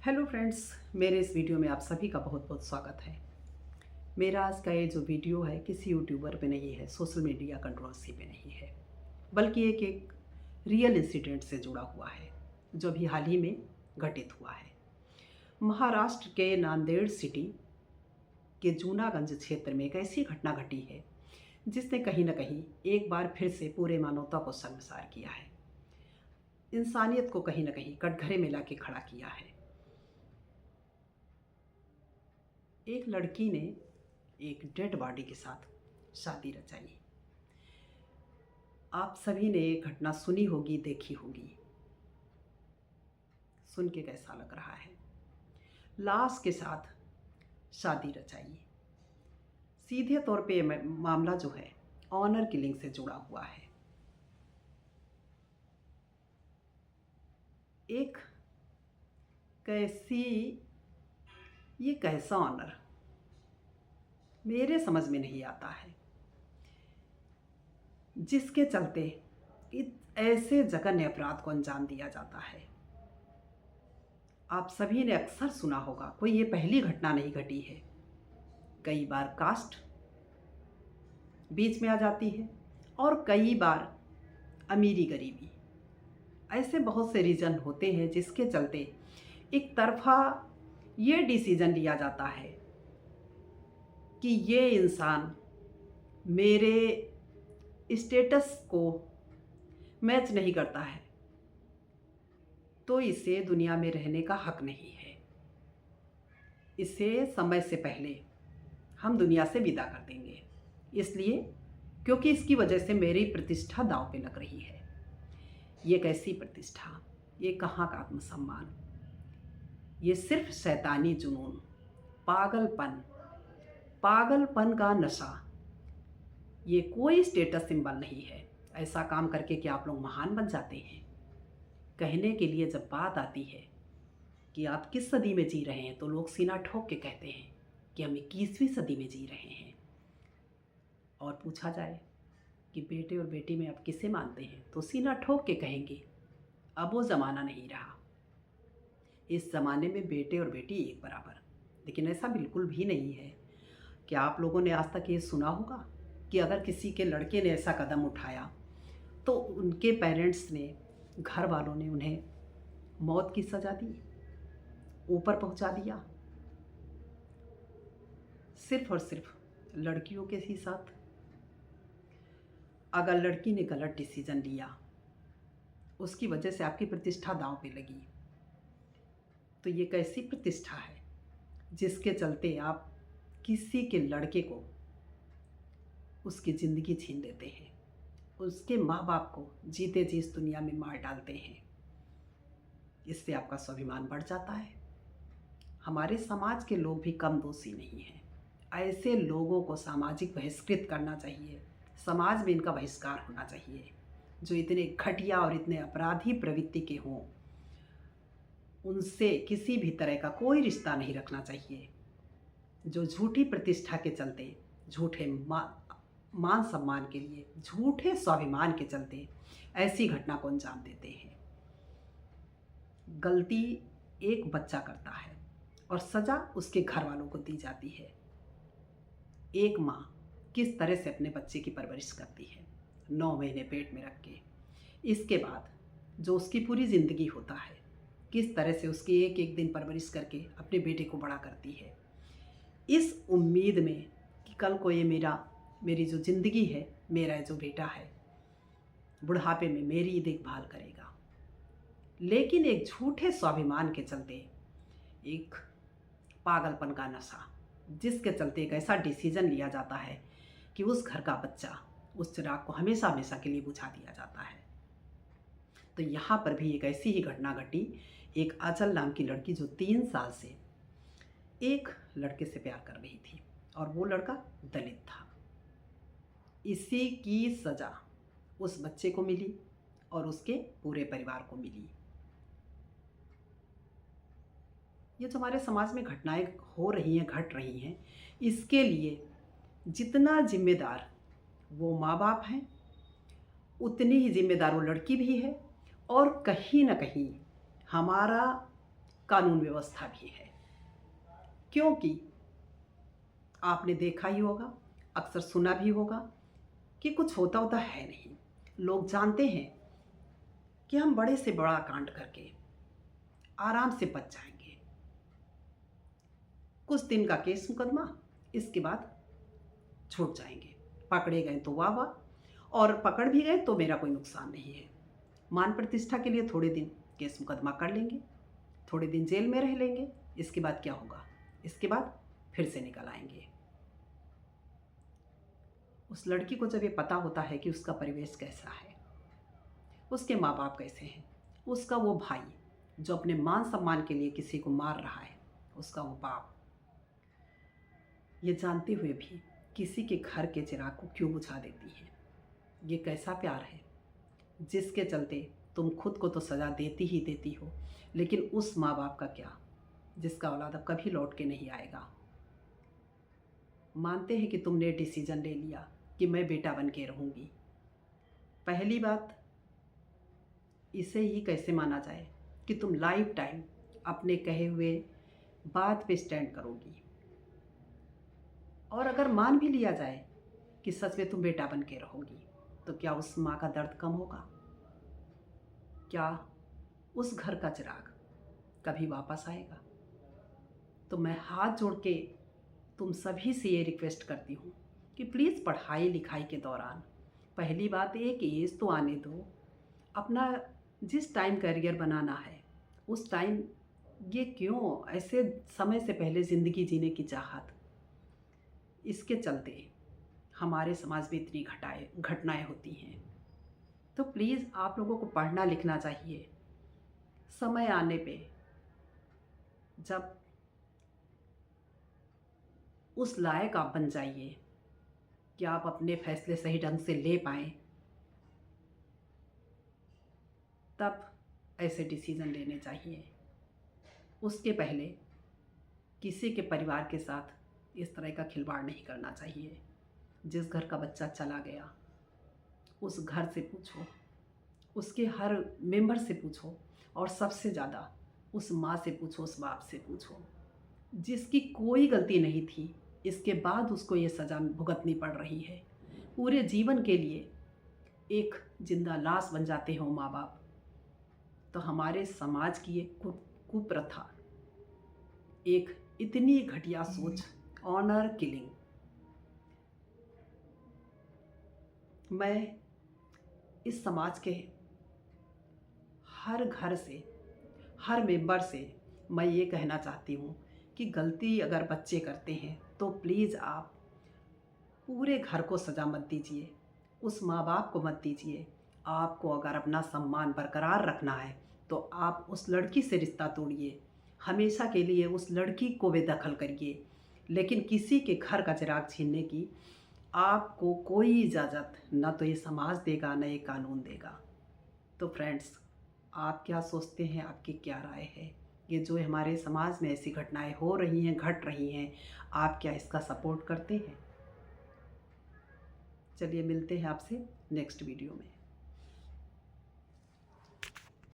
Hello friends, मेरे इस video में आप सभी का बहुत बहुत स्वागत है। मेरा आज का ये जो वीडियो है किसी यूट्यूबर पे नहीं है, सोशल मीडिया कंट्रोवर्सी पे नहीं है, बल्कि एक रियल इंसिडेंट से जुड़ा हुआ है जो अभी हाल ही में घटित हुआ है। महाराष्ट्र के नांदेड़ सिटी के जूनागंज क्षेत्र में एक ऐसी घटना घटी है जिसने कहीं ना कहीं एक बार फिर से पूरे मानवता को शर्मसार किया है, इंसानियत को कहीं ना कहीं कटघरे में लाके खड़ा किया है। एक लड़की ने एक डेड बॉडी के साथ शादी रचाई। आप सभी ने ये घटना सुनी होगी, देखी होगी। सुन के कैसा लग रहा है? लाश के साथ शादी रचाई। सीधे तौर पे मामला जो है ऑनर किलिंग से जुड़ा हुआ है। एक कैसा ऑनर मेरे समझ में नहीं आता है, जिसके चलते ऐसे जघन्य अपराध को अंजाम दिया जाता है। आप सभी ने अक्सर सुना होगा, कोई ये पहली घटना नहीं घटी है। कई बार कास्ट बीच में आ जाती है और कई बार अमीरी गरीबी, ऐसे बहुत से रीज़न होते हैं जिसके चलते एक तरफा ये डिसीजन लिया जाता है कि ये इंसान मेरे स्टेटस को मैच नहीं करता है तो इसे दुनिया में रहने का हक नहीं है, इसे समय से पहले हम दुनिया से विदा कर देंगे, इसलिए क्योंकि इसकी वजह से मेरी प्रतिष्ठा दांव पे लग रही है। ये कैसी प्रतिष्ठा, ये कहाँ का आत्मसम्मान, ये सिर्फ शैतानी जुनून, पागलपन का नशा। ये कोई स्टेटस सिंबल नहीं है। ऐसा काम करके क्या आप लोग महान बन जाते हैं? कहने के लिए जब बात आती है कि आप किस सदी में जी रहे हैं तो लोग सीना ठोक के कहते हैं कि हम 21वीं सदी में जी रहे हैं। और पूछा जाए कि बेटे और बेटी में आप किसे मानते हैं तो सीना ठोक के कहेंगे अब वो ज़माना नहीं रहा, इस ज़माने में बेटे और बेटी एक बराबर। लेकिन ऐसा बिल्कुल भी नहीं है। क्या आप लोगों ने आज तक ये सुना होगा कि अगर किसी के लड़के ने ऐसा कदम उठाया तो उनके पेरेंट्स ने, घर वालों ने उन्हें मौत की सज़ा दी, ऊपर पहुंचा दिया, सिर्फ और सिर्फ लड़कियों के ही साथ? अगर लड़की ने गलत डिसीजन लिया, उसकी वजह से आपकी प्रतिष्ठा दांव पे लगी, तो ये कैसी प्रतिष्ठा है जिसके चलते आप किसी के लड़के को उसकी ज़िंदगी छीन लेते हैं, उसके माँ बाप को जीते जी इस दुनिया में मार डालते हैं? इससे आपका स्वाभिमान बढ़ जाता है। हमारे समाज के लोग भी कम दोषी नहीं हैं। ऐसे लोगों को सामाजिक बहिष्कृत करना चाहिए, समाज में इनका बहिष्कार होना चाहिए। जो इतने घटिया और इतने अपराधी प्रवृत्ति के हों, उनसे किसी भी तरह का कोई रिश्ता नहीं रखना चाहिए। जो झूठी प्रतिष्ठा के चलते, झूठे मान सम्मान के लिए, झूठे स्वाभिमान के चलते ऐसी घटना को अंजाम देते हैं। गलती एक बच्चा करता है और सज़ा उसके घर वालों को दी जाती है। एक माँ किस तरह से अपने बच्चे की परवरिश करती है 9 महीने पेट में रख के, इसके बाद जो उसकी पूरी ज़िंदगी होता है, किस तरह से उसकी एक एक दिन परवरिश करके अपने बेटे को बड़ा करती है, इस उम्मीद में कि कल को ये मेरी जो ज़िंदगी है, मेरा जो बेटा है, बुढ़ापे में मेरी देखभाल करेगा। लेकिन एक झूठे स्वाभिमान के चलते, एक पागलपन का नशा, जिसके चलते एक ऐसा डिसीजन लिया जाता है कि उस घर का बच्चा, उस चिराग को हमेशा हमेशा के लिए बुझा दिया जाता है। तो यहाँ पर भी एक ऐसी ही घटना घटी। एक आंचल नाम की लड़की जो 3 साल से एक लड़के से प्यार कर रही थी और वो लड़का दलित था। इसी की सज़ा उस बच्चे को मिली और उसके पूरे परिवार को मिली। ये जो हमारे समाज में घटनाएं हो रही हैं, घट रही हैं, इसके लिए जितना जिम्मेदार वो माँ बाप हैं, उतनी ही जिम्मेदार वो लड़की भी है। और कहीं ना कहीं हमारा कानून व्यवस्था भी है। क्योंकि आपने देखा ही होगा, अक्सर सुना भी होगा कि कुछ होता है नहीं। लोग जानते हैं कि हम बड़े से बड़ा कांड करके आराम से बच जाएंगे, कुछ दिन का केस मुकदमा, इसके बाद छूट जाएंगे। पकड़े गए तो वाह वाह, और पकड़ भी गए तो मेरा कोई नुकसान नहीं है। मान प्रतिष्ठा के लिए थोड़े दिन केस मुकदमा कर लेंगे, थोड़े दिन जेल में रह लेंगे, इसके बाद क्या होगा? इसके बाद फिर से निकल आएंगे। उस लड़की को जब ये पता होता है कि उसका परिवेश कैसा है, उसके माँ बाप कैसे हैं, उसका वो भाई जो अपने मान सम्मान के लिए किसी को मार रहा है, उसका वो बाप, ये जानते हुए भी किसी के घर के चिराग को क्यों बुझा देती है? ये कैसा प्यार है जिसके चलते तुम खुद को तो सज़ा देती ही देती हो, लेकिन उस माँ बाप का क्या जिसका औलाद अब कभी लौट के नहीं आएगा? मानते हैं कि तुमने डिसीजन ले लिया कि मैं बेटा बन के रहूँगी। पहली बात, इसे ही कैसे माना जाए कि तुम लाइफ टाइम अपने कहे हुए बात पे स्टैंड करोगी? और अगर मान भी लिया जाए कि सच में तुम बेटा बन के रहोगी, तो क्या उस माँ का दर्द कम होगा? क्या उस घर का चिराग कभी वापस आएगा? तो मैं हाथ जोड़ के तुम सभी से ये रिक्वेस्ट करती हूँ कि प्लीज़ पढ़ाई लिखाई के दौरान पहली बात एक एज तो आने दो। अपना जिस टाइम करियर बनाना है उस टाइम, ये क्यों ऐसे समय से पहले ज़िंदगी जीने की चाहत, इसके चलते हमारे समाज में इतनी घटनाएं होती हैं। तो प्लीज़ आप लोगों को पढ़ना लिखना चाहिए। समय आने पे जब उस लायक आप बन जाइए कि आप अपने फैसले सही ढंग से ले पाएँ, तब ऐसे डिसीज़न लेने चाहिए। उसके पहले किसी के परिवार के साथ इस तरह का खिलवाड़ नहीं करना चाहिए। जिस घर का बच्चा चला गया उस घर से पूछो, उसके हर मेंबर से पूछो, और सबसे ज़्यादा उस माँ से पूछो, उस बाप से पूछो जिसकी कोई गलती नहीं थी, इसके बाद उसको ये सज़ा भुगतनी पड़ रही है। पूरे जीवन के लिए एक जिंदा लाश बन जाते हो माँ बाप। तो हमारे समाज की एक कुप्रथा, एक इतनी घटिया सोच, ऑनर किलिंग, मैं इस समाज के हर घर से, हर मेंबर से मैं ये कहना चाहती हूँ कि गलती अगर बच्चे करते हैं तो प्लीज़ आप पूरे घर को सज़ा मत दीजिए, उस माँ बाप को मत दीजिए। आपको अगर अपना सम्मान बरकरार रखना है तो आप उस लड़की से रिश्ता तोड़िए, हमेशा के लिए उस लड़की को बेदखल करिए, लेकिन किसी के घर का चिराग छीनने की आपको कोई इजाज़त ना तो ये समाज देगा, ना ये कानून देगा। तो फ्रेंड्स, आप क्या सोचते हैं? आपकी क्या राय है? ये जो हमारे समाज में ऐसी घटनाएं हो रही हैं, घट रही हैं, आप क्या इसका सपोर्ट करते हैं? चलिए मिलते हैं आपसे नेक्स्ट वीडियो में।